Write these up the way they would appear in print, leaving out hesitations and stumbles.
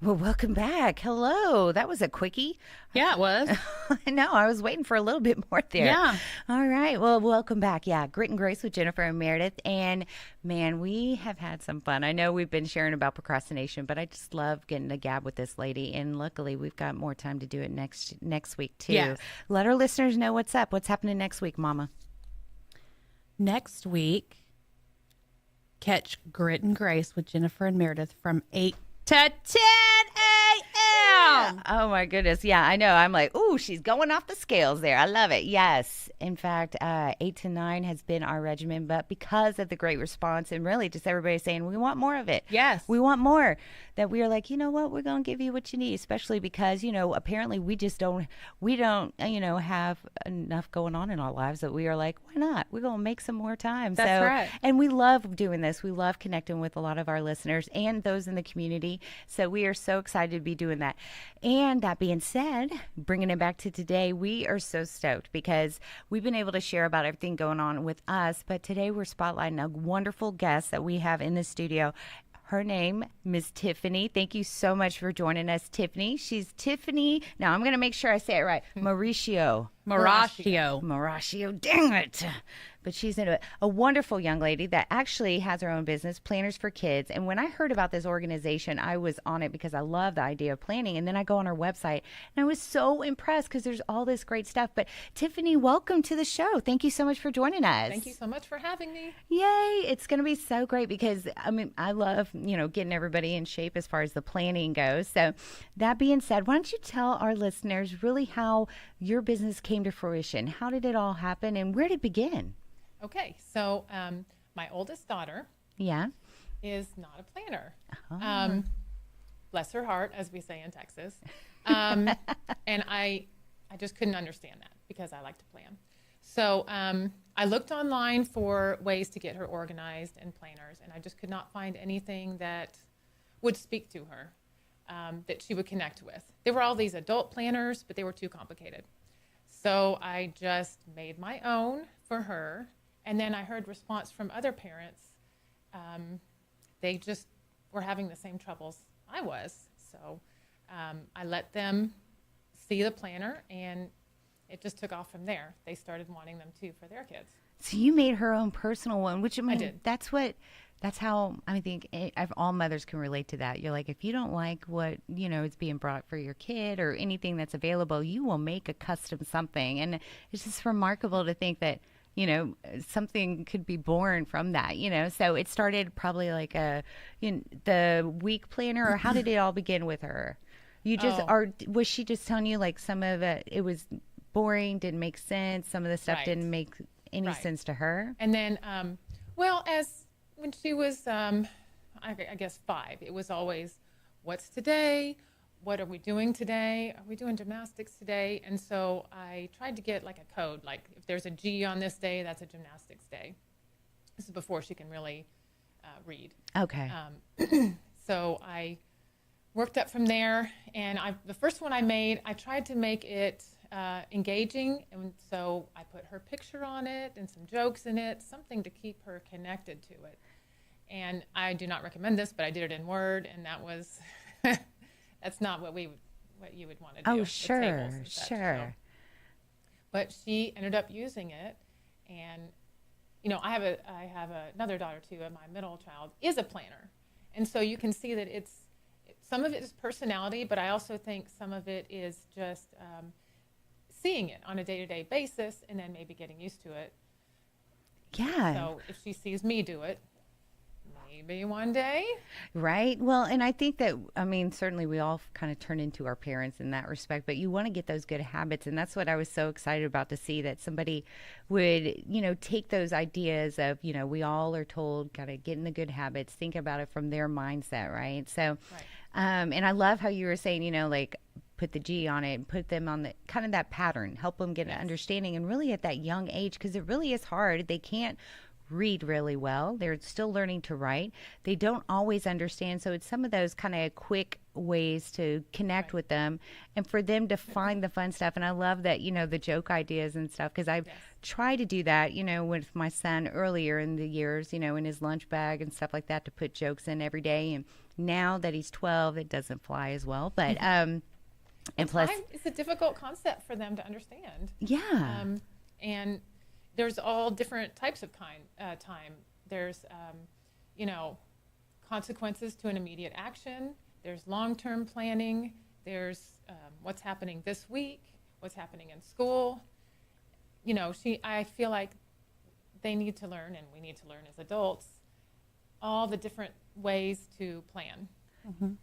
Well, welcome back. Hello. That was a quickie. Yeah, it was. I know. I was waiting for a little bit more there. Yeah. All right. Well, welcome back. Yeah. Grit and Grace with Jennifer and Meredith. And man, we have had some fun. I know we've been sharing about procrastination, but I just love getting a gab with this lady. And luckily, we've got more time to do it next week, too. Yes. Let our listeners know what's up. What's happening next week, Mama? Next week, catch Grit and Grace with Jennifer and Meredith from 8 to 10 a.m. Oh my goodness. Yeah, I know. I'm like, ooh, she's going off the scales there. I love it. Yes. In fact, 8 to 9 has been our regimen, but because of the great response and really just everybody saying we want more of it. Yes. We want more, that we are like, you know what, we're going to give you what you need, especially because, apparently we don't, have enough going on in our lives that we are like, why not? We're going to make some more time. That's right. And we love doing this. We love connecting with a lot of our listeners and those in the community. So we are so excited to be doing that. And that being said, bringing it back to today, we are so stoked because we've been able to share about everything going on with us. But today we're spotlighting a wonderful guest that we have in the studio. Her name, Miss Tiffany. Thank you so much for joining us, Tiffany. She's Tiffany. Now I'm going to make sure I say it right. Mauricio. Dang it. But she's a wonderful young lady that actually has her own business, Planners4Kids. And when I heard about this organization, I was on it because I love the idea of planning. And then I go on her website and I was so impressed because there's all this great stuff. But Tiffany, welcome to the show. Thank you so much for joining us. Thank you so much for having me. Yay. It's going to be so great because, I love, getting everybody in shape as far as the planning goes. So that being said, why don't you tell our listeners really how your business came to fruition? How did it all happen and where did it begin? Okay, so my oldest daughter Yeah. is not a planner. Oh. Bless her heart, as we say in Texas. And I just couldn't understand that because I like to plan. So I looked online for ways to get her organized and planners, and I just could not find anything that would speak to her, that she would connect with. There were all these adult planners, but they were too complicated. So I just made my own for her. And then I heard response from other parents. They just were having the same troubles I was. So I let them see the planner, and it just took off from there. They started wanting them too for their kids. So you made her own personal one, which I did. That's how I think all mothers can relate to that. You're like, if you don't like what, is being brought for your kid or anything that's available, you will make a custom something. And it's just remarkable to think that, something could be born from that, So it started probably like the week planner, or how did it all begin with her? You just, or was she just telling you like some of it was boring, didn't make sense, some of the stuff didn't make any sense to her? And then, when she was, I guess 5, it was always, what's today? What are we doing today? Are we doing gymnastics today? And so I tried to get like a code, like if there's a G on this day, that's a gymnastics day. This is before she can really read. Okay. So I worked up from there, and the first one I made, I tried to make it engaging, and so I put her picture on it and some jokes in it, something to keep her connected to it. And I do not recommend this, but I did it in Word, and that was... That's not what you would want to do. Oh, sure. So. But she ended up using it, and I have another daughter too, and my middle child is a planner, and so you can see that some of it is personality, but I also think some of it is just seeing it on a day-to-day basis, and then maybe getting used to it. Yeah. So if she sees me do it, maybe one day. Right. Well, and I think that, certainly we all kind of turn into our parents in that respect, but you want to get those good habits. And that's what I was so excited about, to see that somebody would, take those ideas of, we all are told, got to get in the good habits, think about it from their mindset. Right. So, and I love how you were saying, like, put the G on it and put them on the kind of that pattern, help them get an understanding. And really at that young age, because it really is hard. They can't read really well. They're still learning to write. They don't always understand. So it's some of those kind of quick ways to connect with them and for them to find the fun stuff. And I love that, the joke ideas and stuff, because I've tried to do that, with my son earlier in the years, in his lunch bag and stuff like that, to put jokes in every day. And Now that he's 12, it doesn't fly as well. But and plus, it's a difficult concept for them to understand. Yeah. And there's all different types of time. There's, consequences to an immediate action. There's long-term planning. There's what's happening this week, what's happening in school. I feel like they need to learn, and we need to learn as adults, all the different ways to plan.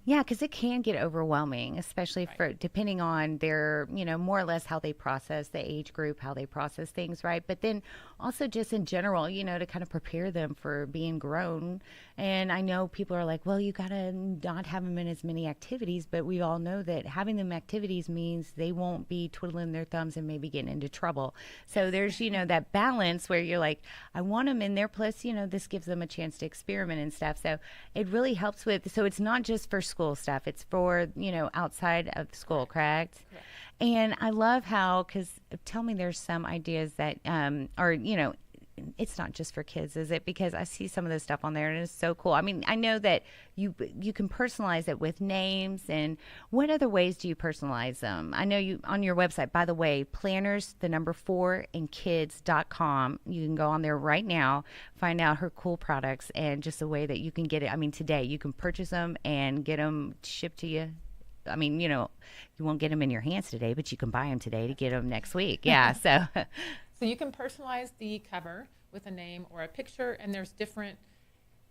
Yeah, because it can get overwhelming, especially for depending on their, more or less how they process the age group, how they process things, right? But then also just in general, to kind of prepare them for being grown. And I know people are like, well, you got to not have them in as many activities, but we all know that having them activities means they won't be twiddling their thumbs and maybe getting into trouble. So there's, that balance where you're like, I want them in there. Plus, this gives them a chance to experiment and stuff. So it really helps with, so it's not just for school stuff. It's for, outside of school, correct? And I love how, because tell me there's some ideas that are, it's not just for kids, is it? Because I see some of this stuff on there and it's so cool. I mean, I know that you can personalize it with names, and what other ways do you personalize them? I know you on your website, by the way, planners, the number 4 and kids.com. You can go on there right now, find out her cool products and just the way that you can get it. I mean, today you can purchase them and get them shipped to you. I mean, you won't get them in your hands today, but you can buy them today to get them next week. Yeah. So you can personalize the cover with a name or a picture, and there's different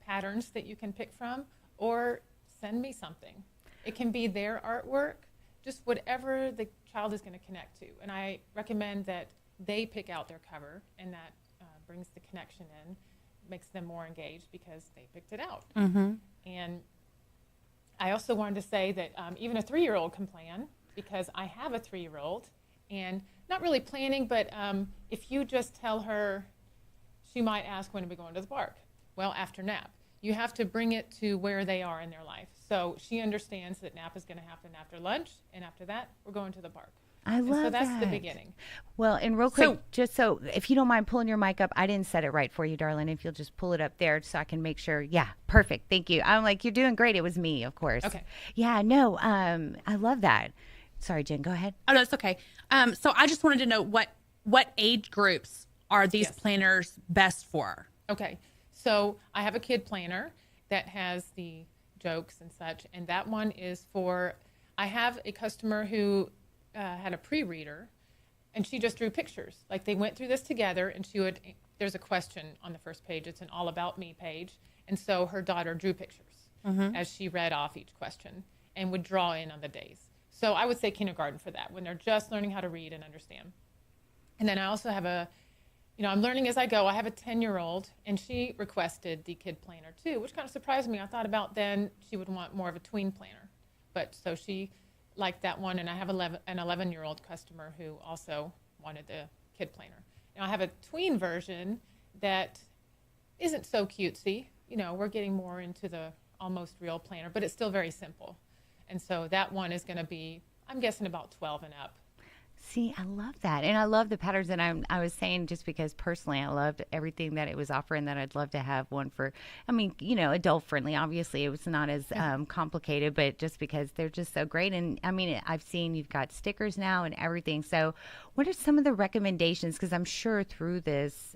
patterns that you can pick from, or send me something. It can be their artwork, just whatever the child is going to connect to. And I recommend that they pick out their cover, and that brings the connection in, makes them more engaged because they picked it out. And I also wanted to say that even a 3-year-old can plan, because I have a 3-year-old, and not really planning, but if you just tell her, she might ask, when are we going to the park? Well, after nap. You have to bring it to where they are in their life. So she understands that nap is going to happen after lunch, and after that, we're going to the park. I love that. So that's the beginning. Well, and real quick, just so, if you don't mind pulling your mic up, I didn't set it right for you, darling. If you'll just pull it up there so I can make sure. Yeah, perfect. Thank you. I'm like, you're doing great. It was me, of course. Okay. Yeah, no, I love that. Sorry, Jen, go ahead. Oh, no, it's okay. So I just wanted to know what age groups are these planners best for? Okay. So I have a kid planner that has the jokes and such, and that one is for, I have a customer who had a pre-reader, and she just drew pictures. Like, they went through this together, and there's a question on the first page. It's an all about me page. And so her daughter drew pictures as she read off each question and would draw in on the days. So I would say kindergarten for that, when they're just learning how to read and understand. And then I also have I'm learning as I go. I have a 10-year-old, and she requested the kid planner too, which kind of surprised me. I thought about then she would want more of a tween planner. But so she liked that one, and I have an 11-year-old customer who also wanted the kid planner. Now I have a tween version that isn't so cutesy. We're getting more into the almost real planner, but it's still very simple. And so that one is going to be, I'm guessing, about 12 and up. See, I love that. And I love the patterns. And I was saying, just because personally I loved everything that it was offering, that I'd love to have one for, adult friendly. Obviously, it was not as complicated, but just because they're just so great. And I mean, I've seen you've got stickers now and everything. So what are some of the recommendations? Because I'm sure through this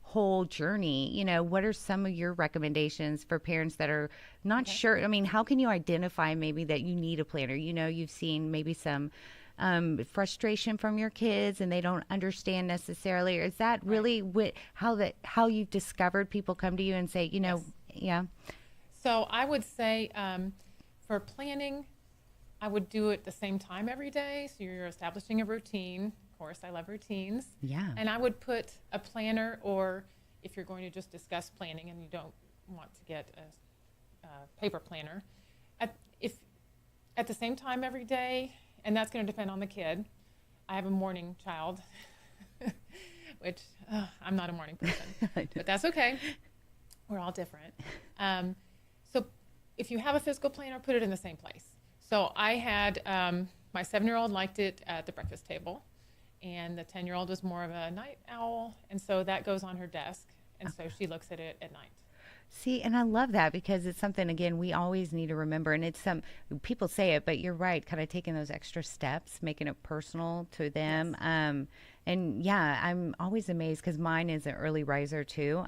whole journey, what are some of your recommendations for parents that are not sure? I mean, how can you identify maybe that you need a planner? You've seen maybe some frustration from your kids and they don't understand necessarily, or is that really how you've discovered people come to you and say, yeah? So I would say for planning, I would do it the same time every day. So you're establishing a routine. Of course, I love routines. Yeah. And I would put a planner, or if you're going to just discuss planning and you don't want to get a paper planner, at the same time every day. And that's going to depend on the kid. I have a morning child, which I'm not a morning person, but that's okay. We're all different. So if you have a physical planner, put it in the same place. So I had, my 7-year-old liked it at the breakfast table, and the 10-year-old was more of a night owl. And so that goes on her desk. And so she looks at it at night. See, and I love that because it's something, again, we always need to remember. And it's people say it, but you're right, kind of taking those extra steps, making it personal to them. Yes. And yeah, I'm always amazed because mine is an early riser too.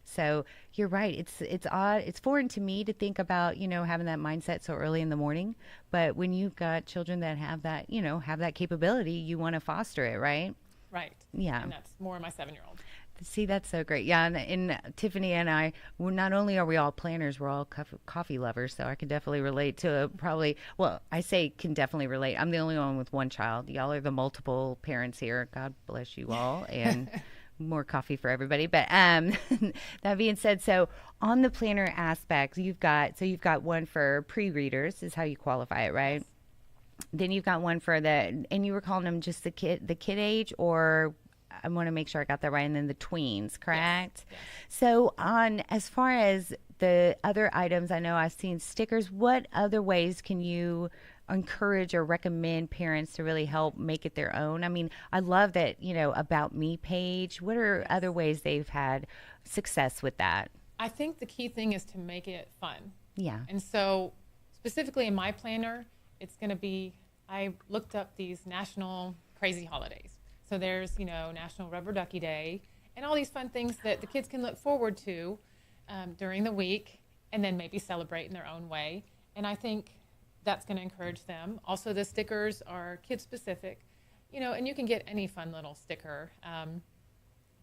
So you're right. It's odd. It's foreign to me to think about, having that mindset so early in the morning. But when you've got children that have that, have that capability, you want to foster it, right? Right. Yeah. And that's more my 7-year-old. See, that's so great. Yeah, and Tiffany and I, not only are we all planners, we're all coffee lovers. So I can definitely relate to well, I say can definitely relate. I'm the only one with one child. Y'all are the multiple parents here. God bless you all, and more coffee for everybody. But that being said, so on the planner aspect, you've got one for pre-readers is how you qualify it, right? Yes. Then you've got one for and you were calling them just the kid age, or I want to make sure I got that right. And then the tweens, correct? Yes. So as far as the other items, I know I've seen stickers. What other ways can you encourage or recommend parents to really help make it their own? I mean, I love that, About Me page. What are other ways they've had success with that? I think the key thing is to make it fun. Yeah. And so specifically in my planner, it's going to be, I looked up these national crazy holidays. So there's, National Rubber Ducky Day and all these fun things that the kids can look forward to during the week and then maybe celebrate in their own way. And I think that's going to encourage them. Also, the stickers are kid specific, and you can get any fun little sticker.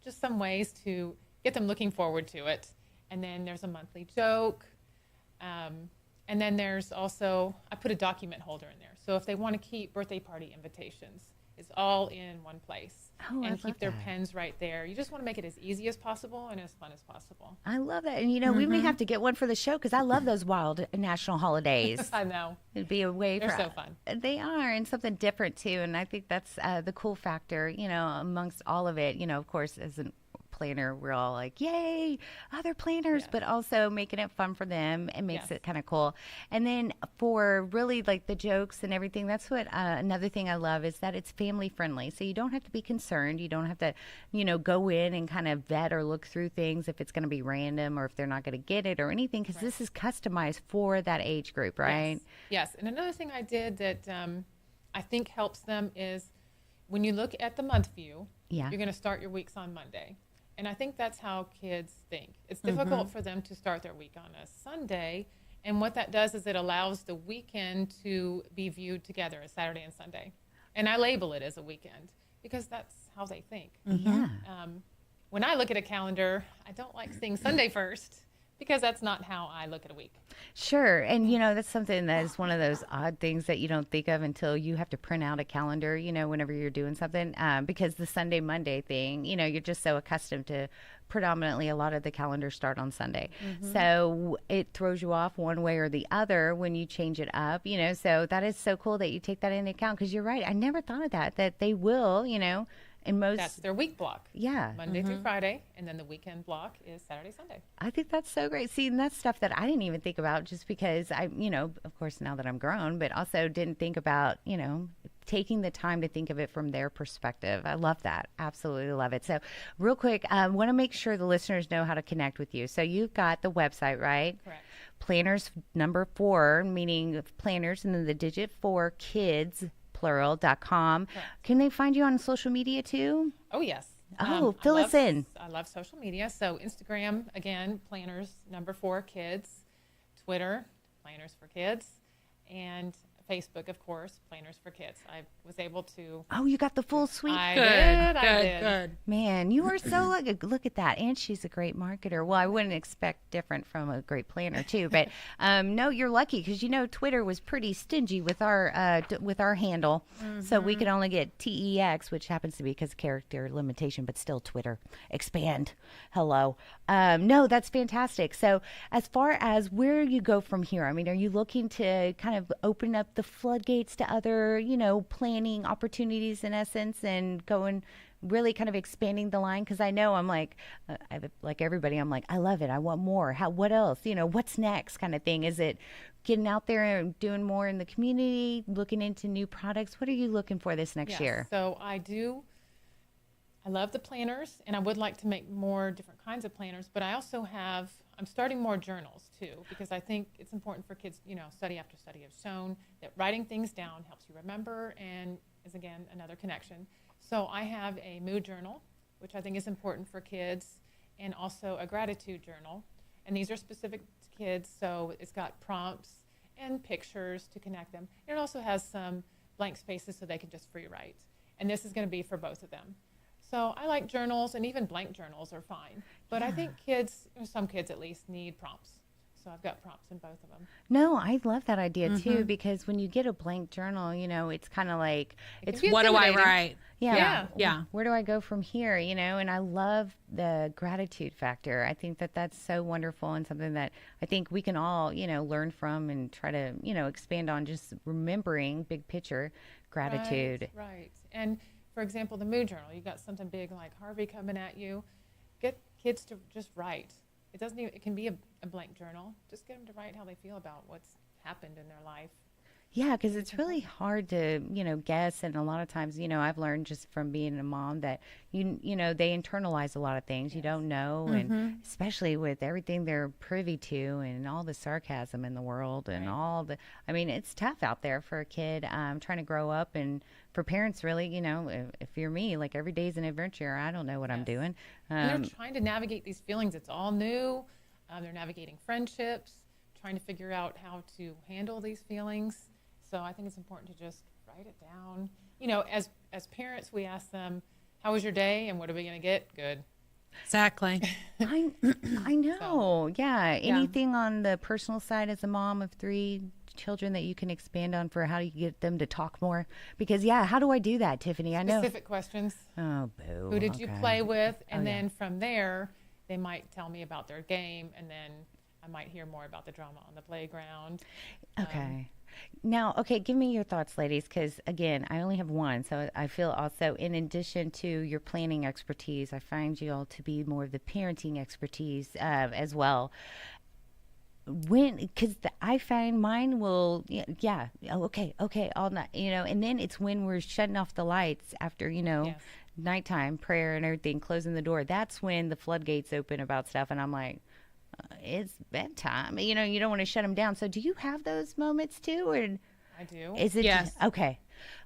Just some ways to get them looking forward to it. And then there's a monthly joke. And then there's also, I put a document holder in there. So if they want to keep birthday party invitations, it's all in one place. Oh, and keep their pens right there. You just want to make it as easy as possible and as fun as possible. I love that. And, we may have to get one for the show because I love those wild national holidays. I know. It'd be a way They're so fun. They are, and something different, too. And I think that's the cool factor, amongst all of it. Of course, as a planner, we're all like, yay, other planners, Yes. but also making it fun for them and makes Yes. it kind of cool. And then for really like the jokes and everything, that's what another thing I love is that it's family friendly. So you don't have to be concerned. You don't have to, go in and kind of vet or look through things if it's going to be random or if they're not going to get it or anything, because this is customized for that age group, right? Yes. And another thing I did that I think helps them is when you look at the month view, Yeah. you're going to start your weeks on Monday. And I think that's how kids think. It's difficult for them to start their week on a Sunday. And what that does is it allows the weekend to be viewed together as Saturday and Sunday. And I label it as a weekend because that's how they think. Yeah. When I look at a calendar, I don't like seeing Sunday first because that's not how I look at a week. Sure. And, that's something that is one of those odd things that you don't think of until you have to print out a calendar, whenever you're doing something, because the Sunday, Monday thing, you're just so accustomed to predominantly a lot of the calendars start on Sunday. So it throws you off one way or the other when you change it up, so that is so cool that you take that into account because you're right. I never thought of that they will, in most. That's their week block. Yeah. Monday through Friday, and then the weekend block is Saturday, Sunday. I think that's so great. See, and that's stuff that I didn't even think about just because I, of course, now that I'm grown, but also didn't think about, taking the time to think of it from their perspective. I love that. Absolutely love it. So real quick, I want to make sure the listeners know how to connect with you. So you've got the website, right? Correct. Planners, number 4, meaning planners, and then the digit 4, kids, plural.com. Can they find you on social media too? Oh, yes. Oh, fill us in. I love social media. So Instagram, again, planners, number 4, kids. Twitter, Planners4Kids. And Facebook, of course, Planners4Kids. I was able to. Oh, you got the full suite. I did. Good. Man, you are so look at that. And she's a great marketer. Well, I wouldn't expect different from a great planner too, but no, you're lucky because Twitter was pretty stingy with our handle. So we could only get TEX, which happens to be because of character limitation, but still Twitter. Expand. Hello. No, that's fantastic. So as far as where you go from here, I mean, are you looking to kind of open up the floodgates to other, planning opportunities in essence and going really kind of expanding the line? Because I know I'm like, like everybody, I'm like, I love it. I want more. What else? What's next kind of thing? Is it getting out there and doing more in the community, looking into new products? What are you looking for this next year? So I love the planners, and I would like to make more different kinds of planners, but I also have I'm starting more journals too, because I think it's important for kids, study after study have shown that writing things down helps you remember and is, again, another connection. So I have a mood journal, which I think is important for kids, and also a gratitude journal. And these are specific to kids, so it's got prompts and pictures to connect them. And it also has some blank spaces so they can just free write. And this is going to be for both of them. So I like journals, and even blank journals are fine. But I think kids, some kids at least, need prompts. So I've got prompts in both of them. No, I love that idea too, because when you get a blank journal, it's kind of like, It it's can be What do I intimidating. write? yeah, Yeah. where do I go from here? And I love the gratitude factor. I think that that's so wonderful and something that I think we can all, learn from and try to, expand on, just remembering big picture gratitude. Right. And for example, the mood journal, you got something big like Harvey coming at you, get kids to just write. It can be a blank journal. Just get them to write how they feel about what's happened in their life. Yeah, because it's really hard to, guess. And a lot of times, I've learned just from being a mom that, they internalize a lot of things you don't know. And especially with everything they're privy to and all the sarcasm in the world and it's tough out there for a kid trying to grow up. And for parents, really, if you're me, like every day's an adventure. I don't know what I'm doing. And they're trying to navigate these feelings. It's all new. They're navigating friendships, trying to figure out how to handle these feelings. So I think it's important to just write it down. As parents, we ask them, how was your day and what are we going to get? Good. Exactly. I know. Yeah. Anything on the personal side as a mom of 3 children that you can expand on for how do you get them to talk more? Because, how do I do that, Tiffany? I know. Specific questions. Oh, boo. Who did you play with? And Oh, then from there, they might tell me about their game, and then I might hear more about the drama on the playground. Okay. Now, give me your thoughts, ladies, because, again, I only have one. So I feel also, in addition to your planning expertise, I find you all to be more of the parenting expertise as well. Because I find mine will, okay, all night, and then it's when we're shutting off the lights after, Yes. nighttime prayer and everything, closing the door. That's when the floodgates open about stuff. And I'm like, it's bedtime. You don't want to shut them down. So do you have those moments too? Or I do. is it? Yes. Okay.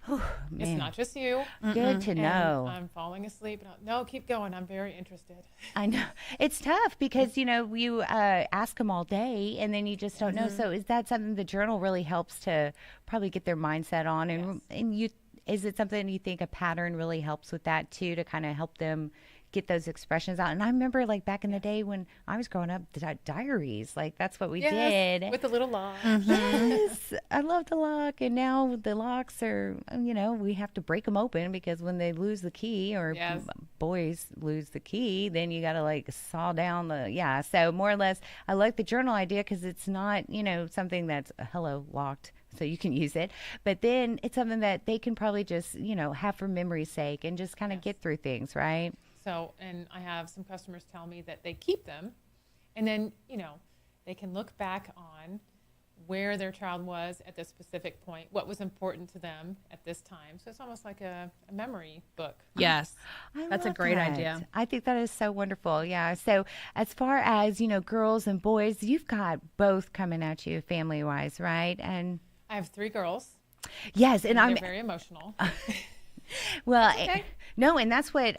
Oh, It's man. not just you. Good to And know. I'm falling asleep. No, keep going. I'm very interested. I know it's tough because you ask them all day and then you just don't know. So is that something the journal really helps to probably get their mindset on? And is it something you think a pattern really helps with that too, to kind of help them get those expressions out? And I remember like back in the day when I was growing up, diaries, like that's what we did. With the little lock. Yes, I love the lock, and now the locks are, we have to break them open because when they lose the key, or Yes. boys lose the key, then you got to like saw down the, so more or less, I like the journal idea because it's not, something that's hello locked, so you can use it, but then it's something that they can probably just, have for memory's sake and just kind of get through things, right? So, and I have some customers tell me that they keep them, and then, they can look back on where their child was at this specific point, what was important to them at this time. So it's almost like a memory book. Yes. I That's a love great that. idea. I think that is so wonderful. Yeah. So as far as, girls and boys, you've got both coming at you family wise, right? And I have 3 girls. yes, and They're I'm very emotional. well, okay. no, and that's what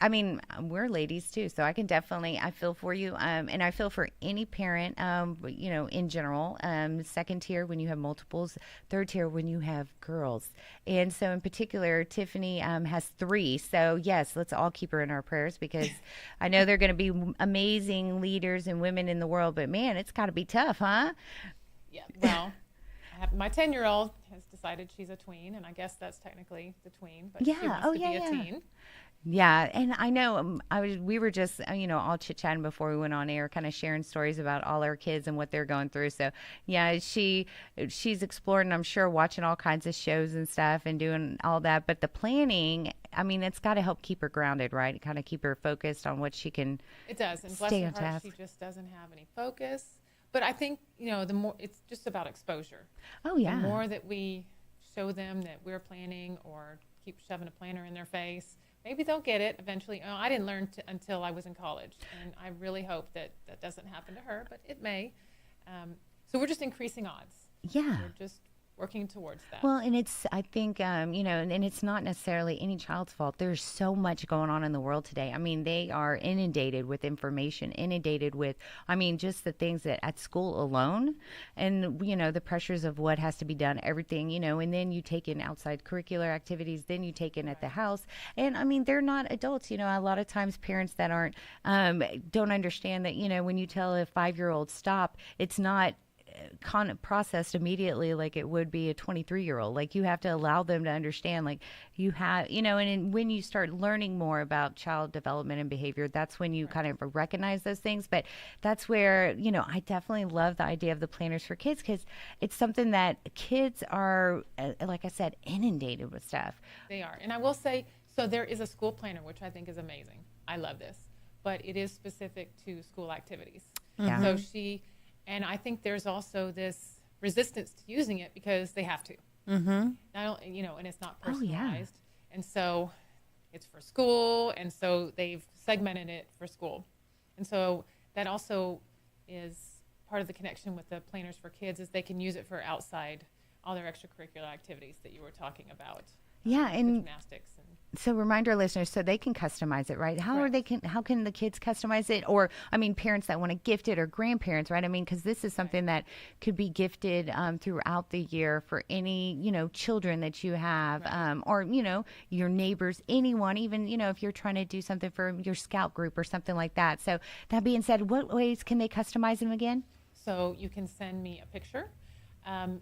we're ladies too, so I can definitely I feel for you, and I feel for any parent, in general. Second tier when you have multiples, third tier when you have girls, and so in particular, Tiffany has 3. So yes, let's all keep her in our prayers because I know they're going to be amazing leaders and women in the world. But man, it's got to be tough, huh? Yeah. Well, my 10-year-old has decided she's a tween, and I guess that's technically the tween, but she Yeah. wants to be a teen. Yeah, and I know we were just all chit-chatting before we went on air, kind of sharing stories about all our kids and what they're going through. So yeah, she's exploring, I'm sure, watching all kinds of shows and stuff and doing all that. But the planning, it's got to help keep her grounded, right? Kind of keep her focused on what she can. It does, and bless stay her on heart, task. she just doesn't have any focus. But I think, the more, it's just about exposure. Oh yeah. The more that we show them that we're planning or keep shoving a planner in their face, maybe they'll get it eventually. Oh, I didn't learn until I was in college, and I really hope that that doesn't happen to her, but it may. So we're just increasing odds. Yeah. We're just working towards that. Well, and it's, I think, and it's not necessarily any child's fault. There's so much going on in the world today. I mean, they are inundated with information, inundated with, I mean, just the things that at school alone, and, the pressures of what has to be done, everything, and then you take in outside curricular activities, then you take in at the house. And I mean, they're not adults. A lot of times parents that aren't, don't understand that, when you tell a 5-year-old stop, it's not processed immediately like it would be a 23-year-old. Like, you have to allow them to understand, like, you have, and when you start learning more about child development and behavior, that's when you kind of recognize those things. But that's where, I definitely love the idea of the Planners for Kids, because it's something that kids are, like I said, inundated with stuff. They are. And I will say, so there is a school planner, which I think is amazing. I love this, but it is specific to school activities. Yeah. So and I think there's also this resistance to using it because they have to. Mm-hmm. And it's not personalized. Oh, yeah. And so it's for school, and so they've segmented it for school. And so that also is part of the connection with the Planners for Kids, is they can use it for outside, all their extracurricular activities that you were talking about. Yeah, and gymnastics and so remind our listeners, so they can customize it, right? How can the kids customize it? Or, I mean, parents that want to gift it, or grandparents, right? I mean, because this is something that could be gifted throughout the year for any, children that you have, or, your neighbors, anyone, even, if you're trying to do something for your scout group or something like that. So that being said, what ways can they customize them again? So you can send me a picture.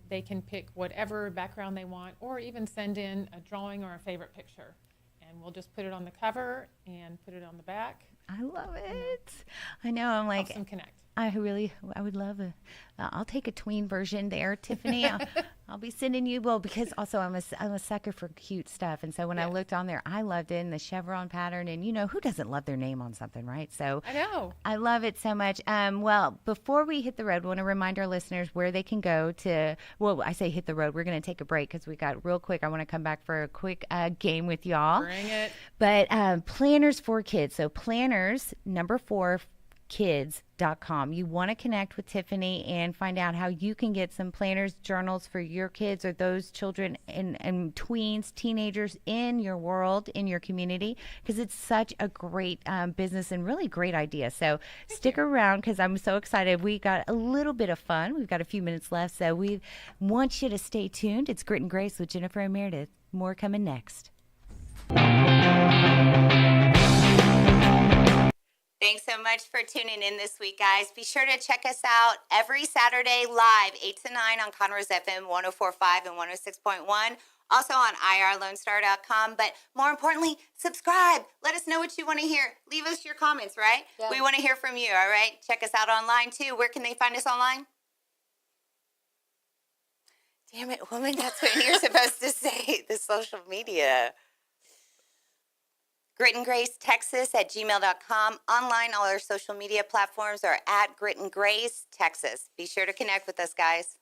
They can pick whatever background they want, or even send in a drawing or a favorite picture. And we'll just put it on the cover and put it on the back. I love it. I know. I'm like, Awesome connect. I would love I'll take a tween version there, Tiffany. I'll be sending you, because also I'm a sucker for cute stuff. And so when I looked on there, I loved it, and the chevron pattern, and who doesn't love their name on something, right? So I know. I love it so much. Well, before we hit the road, we want to remind our listeners where they can go to, well, I say hit the road. We're going to take a break because we got real quick. I want to come back for a quick game with y'all. Bring it. But Planners for Kids. So Planners, number 4, kids.com. You want to connect with Tiffany and find out how you can get some planners, journals for your kids or those children and tweens, teenagers in your world, in your community, because it's such a great business and really great idea. So stick around, because I'm so excited. We got a little bit of fun. We've got a few minutes left, so we want you to stay tuned. It's Grit and Grace with Jennifer and Merideth. More coming next. Thanks so much for tuning in this week, guys. Be sure to check us out every Saturday live, 8 to 9 on Conroe's FM 104.5 and 106.1. Also on irlonestar.com. But more importantly, subscribe. Let us know what you want to hear. Leave us your comments, right? Yeah. We want to hear from you, all right? Check us out online, too. Where can they find us online? Damn it, woman, that's what you're supposed to say, the social media. Grit and Grace Texas at gmail.com. Online, all our social media platforms are at Grit and Grace Texas. Be sure to connect with us, guys.